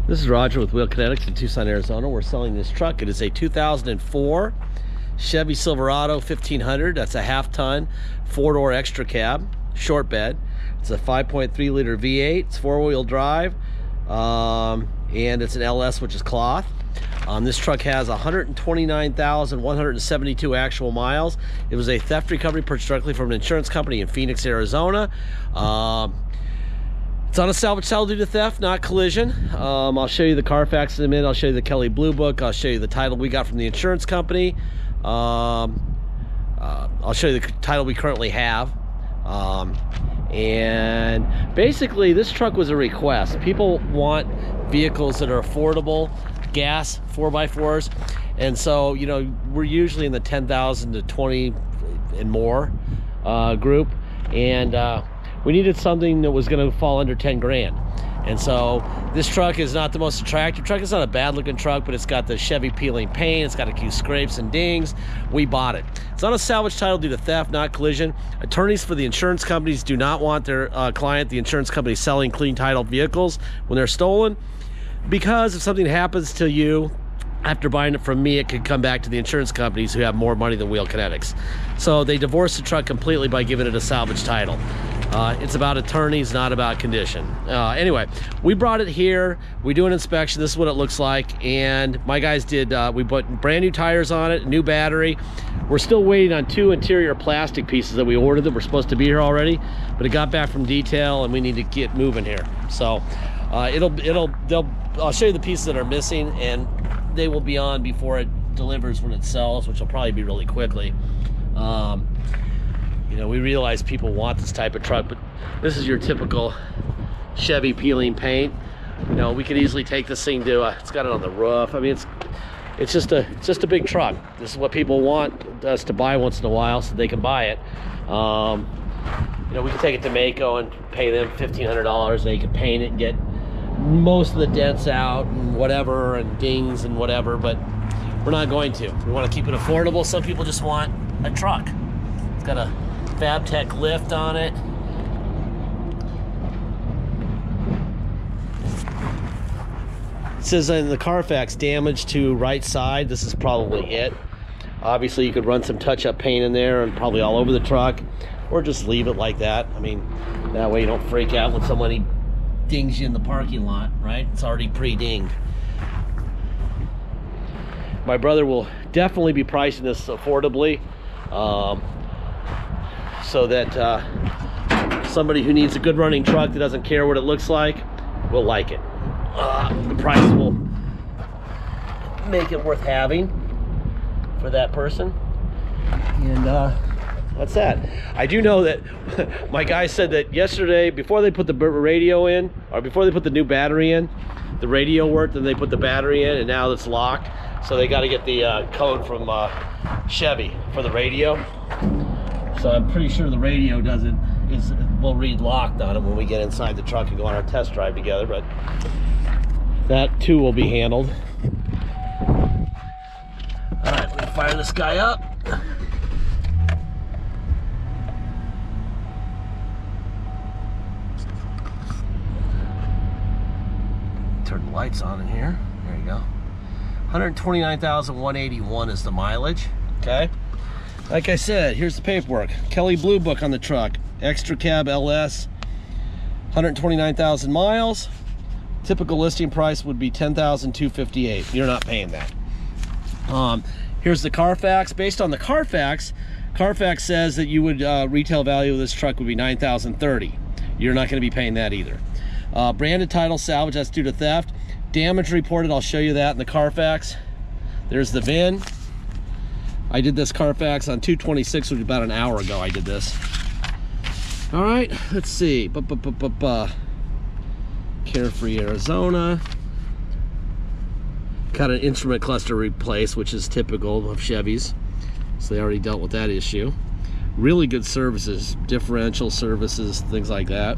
This is Roger with Wheel Kinetics in Tucson, Arizona. We're selling this truck. It is a 2004 Chevy Silverado 1500. That's a half-ton, four-door extra cab, short bed. It's a 5.3-liter V8. It's four-wheel drive, and it's an LS, which is cloth. This truck has 129,172 actual miles. It was a theft recovery purchased directly from an insurance company in Phoenix, Arizona. It's on a salvage title due to theft, not collision. I'll show you the Carfax in a minute. I'll show you the Kelley Blue Book. I'll show you the title we got from the insurance company. I'll show you the title we currently have. And basically, this truck was a request. People want vehicles that are affordable, gas 4x4s, and so, you know, we're usually in the 10,000 to 20 and more group, and we needed something that was going to fall under 10 grand. And so this truck is not the most attractive truck. It's not a bad looking truck, but it's got the Chevy peeling paint. It's got a few scrapes and dings. We bought it. It's on a salvage title due to theft, not collision. Attorneys for the insurance companies do not want their client, the insurance company, selling clean title vehicles when they're stolen, because if something happens to you after buying it from me, it could come back to the insurance companies who have more money than Wheel Kinetics. So they divorced the truck completely by giving it a salvage title. It's about attorneys, not about condition. Anyway, we brought it here. We do an inspection. This is what it looks like. And my guys did, we put brand new tires on it, new battery. We're still waiting on two interior plastic pieces that we ordered that were supposed to be here already, but it got back from detail and we need to get moving here. So I'll show you the pieces that are missing, and they will be on before it delivers when it sells, which will probably be really quickly. You know, we realize people want this type of truck, but this is your typical Chevy peeling paint. You know, we could easily take this thing to, it's got it on the roof. I mean, it's just a big truck. This is what people want us to buy once in a while so they can buy it. You know, we can take it to Mako and pay them $1,500. They can paint it and get most of the dents out and whatever, and dings and whatever, but we're not going to. We want to keep it affordable. Some people just want a truck. It's got a FabTech lift on it. It says in the Carfax, damage to right side. This is probably it. Obviously, you could run some touch-up paint in there and probably all over the truck, or just leave it like that. I mean, that way you don't freak out when somebody dings you in the parking lot, right? It's already pre-dinged. My brother will definitely be pricing this affordably, so that somebody who needs a good running truck that doesn't care what it looks like will like it. The price will make it worth having for that person, and that's that. I do know that my guy said that yesterday, before they put the radio in, or before they put the new battery in, the radio worked, and they put the battery in, and now it's locked. So they got to get the code from Chevy for the radio. So I'm pretty sure the radio will read locked on it when we get inside the truck and go on our test drive together, but that too will be handled. All right, let me fire this guy up. Turn the lights on in here. There you go. 129,181 is the mileage. Okay. Like I said, here's the paperwork. Kelley Blue Book on the truck. Extra cab LS. 129,000 miles. Typical listing price would be $10,258. You're not paying that. Here's the Carfax. Based on the Carfax says that you would retail value of this truck would be $9,030. You're not going to be paying that either. Branded title salvage, that's due to theft. Damage reported, I'll show you that in the Carfax. There's the VIN. I did this Carfax on 2/26, which was about an hour ago I did this. All right, let's see. Carefree, Arizona. Got an instrument cluster replaced, which is typical of Chevys. So they already dealt with that issue. Really good services, differential services, things like that.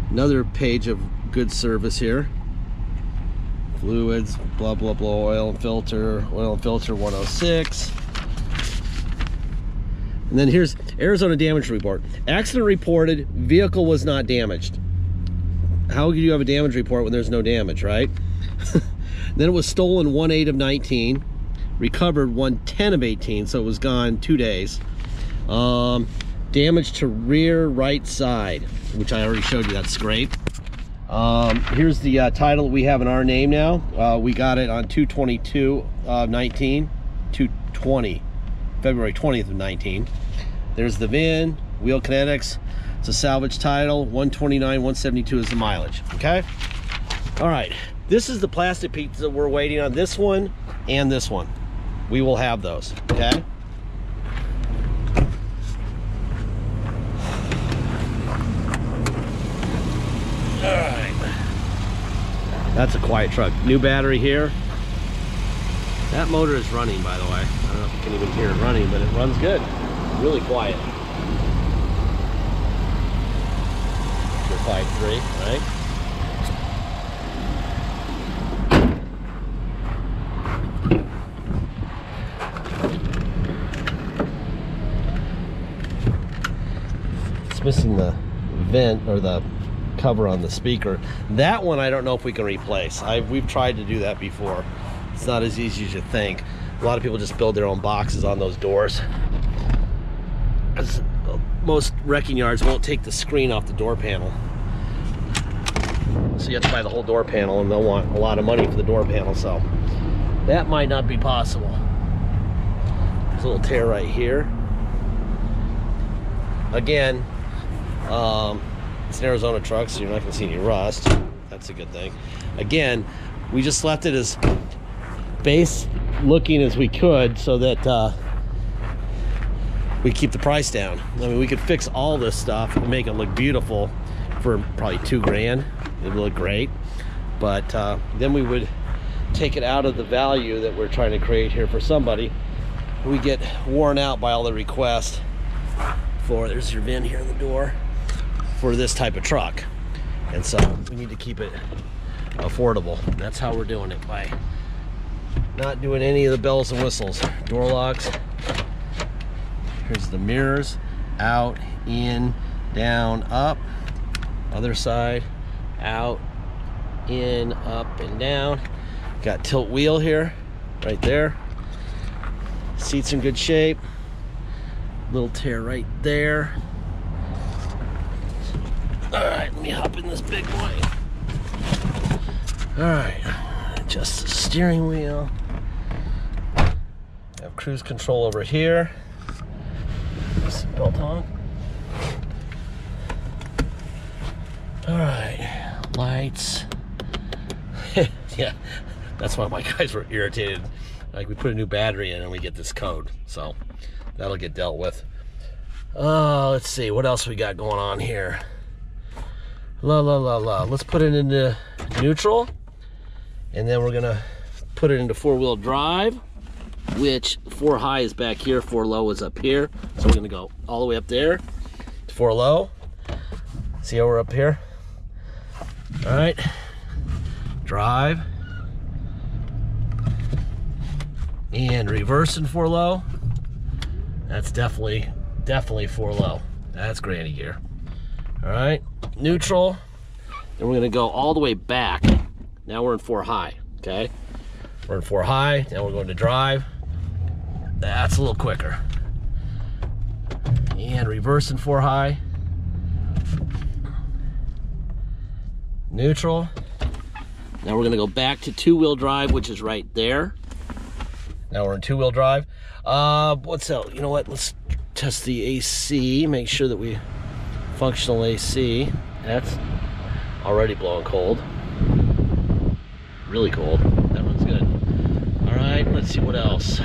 Another page of good service here. Fluids, blah, blah, blah, oil and filter 106. And then here's Arizona damage report. Accident reported, vehicle was not damaged. how could you have a damage report when there's no damage, right? Then it was stolen 1/8 of 19, recovered 1/10 of 18, so it was gone 2 days. Damage to rear right side, which I already showed you, that scrape. Here's the title we have in our name now. We got it on 2/22 of 19, 2/20, February 20th of 19. There's the VIN, wheel kinetics. It's a salvage title. 129, 172 is the mileage. Okay. All right. This is the plastic piece that we're waiting on. This one and this one. We will have those. Okay. All right. That's a quiet truck. New battery here. That motor is running, by the way. I don't know if you can even hear it running, but it runs good. Really quiet. 5.3, right? It's missing the vent or the cover on the speaker. That one I don't know if we can replace. We've tried to do that before. It's not as easy as you think. A lot of people just build their own boxes on those doors. Most wrecking yards won't take the screen off the door panel. So you have to buy the whole door panel, and they'll want a lot of money for the door panel, so that might not be possible. There's a little tear right here. Again, it's an Arizona truck, so you're not gonna see any rust. That's a good thing. Again, we just left it as base looking as we could so that we keep the price down. I mean, we could fix all this stuff and make it look beautiful for probably $2 grand. It would look great, but then we would take it out of the value that we're trying to create here for somebody. We get worn out by all the requests for, there's your VIN here in the door, for this type of truck. And so we need to keep it affordable. And that's how we're doing it, by not doing any of the bells and whistles. Door locks. Here's the mirrors, out, in, down, up. Other side, out, in, up, and down. Got tilt wheel here, right there. Seats in good shape. Little tear right there. All right, let me hop in this big boy. All right, adjust the steering wheel. Have cruise control over here. Seatbelt on. All right, lights. Yeah, that's why my guys were irritated. Like, we put a new battery in and we get this code, so that'll get dealt with. Let's see what else we got going on here. Let's put it into neutral, and then we're gonna put it into 4-wheel drive, which 4 high is back here, 4 low is up here. So we're gonna go all the way up there to 4 low. See how we're up here? All right, drive, and reverse in 4 low. That's definitely 4 low. That's granny gear. All right, neutral. Then we're gonna go all the way back. Now we're in 4 high, okay? We're in 4 high, now we're going to drive. That's a little quicker. And reverse in 4 high. Neutral. Now we're gonna go back to 2-wheel drive, which is right there. Now we're in 2-wheel drive. What's else? You know what? Let's test the AC. Make sure that we functional AC. That's already blowing cold. Really cold. That one's good. All right. Let's see what else.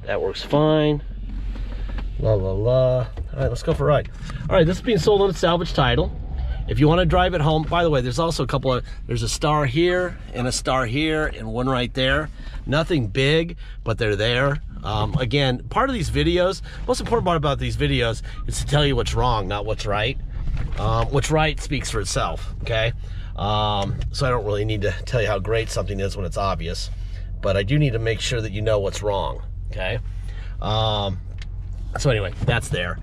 That works fine. La la la. All right. Let's go for a ride. All right. This is being sold on a salvage title. If you want to drive it home, by the way, there's also a couple of, there's a star here and a star here and one right there. Nothing big, but they're there. Again, part of these videos, most important part about these videos is to tell you what's wrong, not what's right. What's right speaks for itself, okay? So I don't really need to tell you how great something is when it's obvious, but I do need to make sure that you know what's wrong, okay? So anyway, that's there.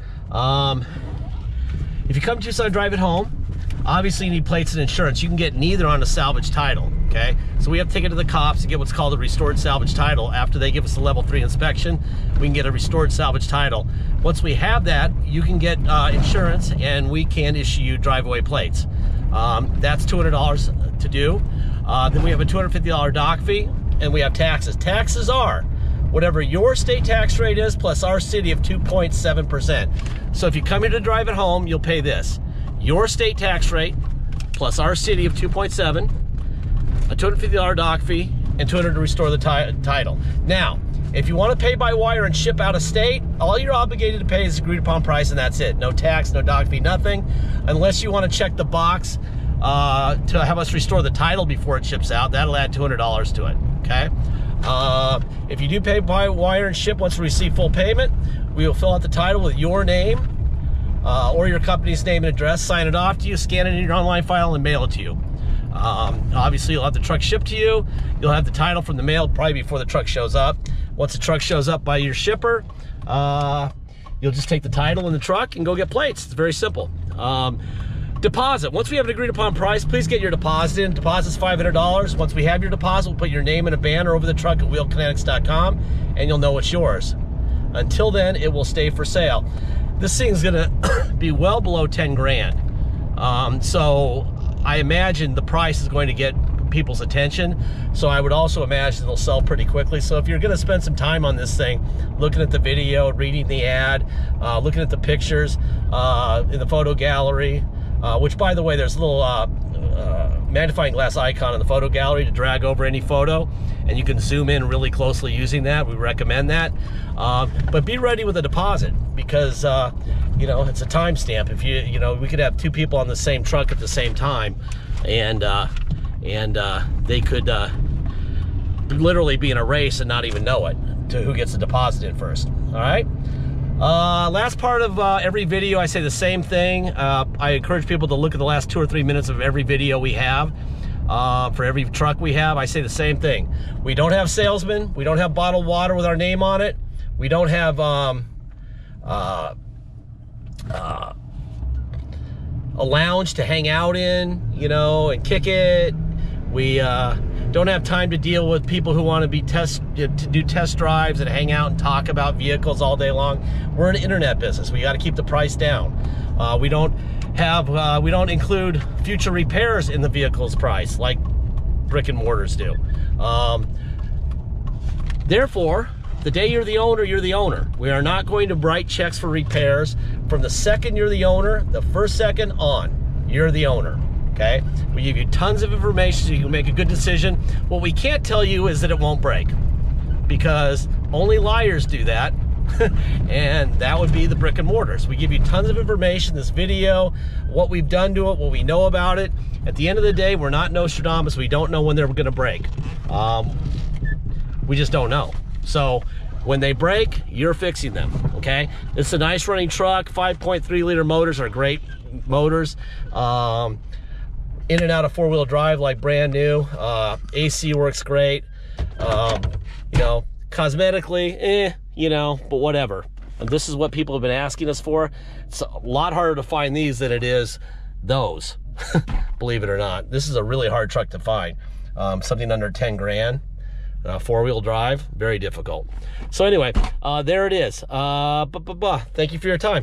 If you come to Tucson and drive it home, obviously you need plates and insurance. You can get neither on a salvage title, okay? So we have to take it to the cops to get what's called a restored salvage title. After they give us a level 3 inspection, we can get a restored salvage title. Once we have that, you can get insurance and we can issue you drive-away plates. That's $200 to do. Then we have a $250 dock fee, and we have taxes. Taxes are whatever your state tax rate is plus our city of 2.7%. So if you come here to drive it home, you'll pay this. Your state tax rate plus our city of 2.7, a $250 dock fee, and $200 to restore the title. Now, if you want to pay by wire and ship out of state, all you're obligated to pay is agreed upon price, and that's it. No tax, no dock fee, nothing, unless you want to check the box to have us restore the title before it ships out. That'll add $200 to it, okay? If you do pay by wire and ship, once we receive full payment, we will fill out the title with your name, or your company's name and address, sign it off to you, scan it in your online file, and mail it to you. Obviously, you'll have the truck shipped to you. You'll have the title from the mail probably before the truck shows up. Once the truck shows up by your shipper, you'll just take the title in the truck and go get plates. It's very simple. Deposit. Once we have an agreed upon price, please get your deposit in. Deposit's $500. Once we have your deposit, we'll put your name in a banner over the truck at wheelkinetics.com, and you'll know it's yours. Until then, it will stay for sale. This thing's gonna be well below 10 grand. So I imagine the price is going to get people's attention. So I would also imagine it'll sell pretty quickly. So if you're gonna spend some time on this thing, looking at the video, reading the ad, looking at the pictures in the photo gallery, which by the way, there's a little magnifying glass icon in the photo gallery to drag over any photo, and you can zoom in really closely using that. We recommend that. But be ready with a deposit, because you know, it's a timestamp. If you know, we could have two people on the same truck at the same time, and they could literally be in a race and not even know it to who gets the deposit in first. All right. Last part of every video, I say the same thing. I encourage people to look at the last 2 or 3 minutes of every video we have. For every truck we have, I say the same thing. We don't have salesmen. We don't have bottled water with our name on it. We don't have a lounge to hang out in, you know, and kick it. We don't have time to deal with people who want to do test drives and hang out and talk about vehicles all day long. We're an internet business. We got to keep the price down. We don't include future repairs in the vehicle's price like brick and mortars do. Therefore, the day you're the owner, you're the owner. We are not going to write checks for repairs. From the second you're the owner, the first second on, you're the owner. Okay? We give you tons of information so you can make a good decision. What we can't tell you is that it won't break, because only liars do that. And that would be the brick and mortars. We give you tons of information, this video, what we've done to it, what we know about it. At the end of the day, we're not Nostradamus. We don't know when they're going to break. We just don't know. So when they break, you're fixing them, okay? It's a nice running truck. 5.3 liter motors are great motors. In and out of four-wheel drive like brand new. AC works great. You know, cosmetically, you know, but whatever. And this is what people have been asking us for. It's a lot harder to find these than it is those, believe it or not. This is a really hard truck to find. Something under 10 grand, four-wheel drive, very difficult. So anyway, there it is. Thank you for your time.